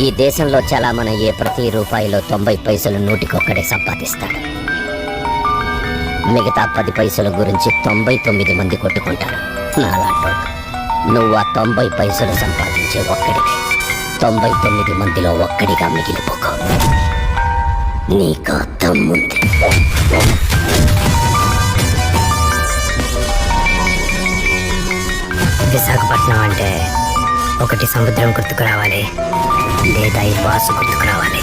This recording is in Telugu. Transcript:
ఈ దేశంలో చలామణయ్యే ప్రతి రూపాయిలో 90 పైసలు నూటికొక్కడే సంపాదిస్తాడు. మిగతా 10 పైసల గురించి 99 మంది కొట్టుకుంటారు. నాలాంటోడు. నువ్వు ఆ 90 పైసలు సంపాదించే ఒక్కడివి. 99 మందిలో ఒక్కడిగా మిగిలిపోకు. నీకు దమ్ముంది. విశాఖపట్నం అంటే ఒకటి సముద్రం గుర్తుకు రావాలి, లేదా ఈ బాసు గుర్తుకు రావాలి.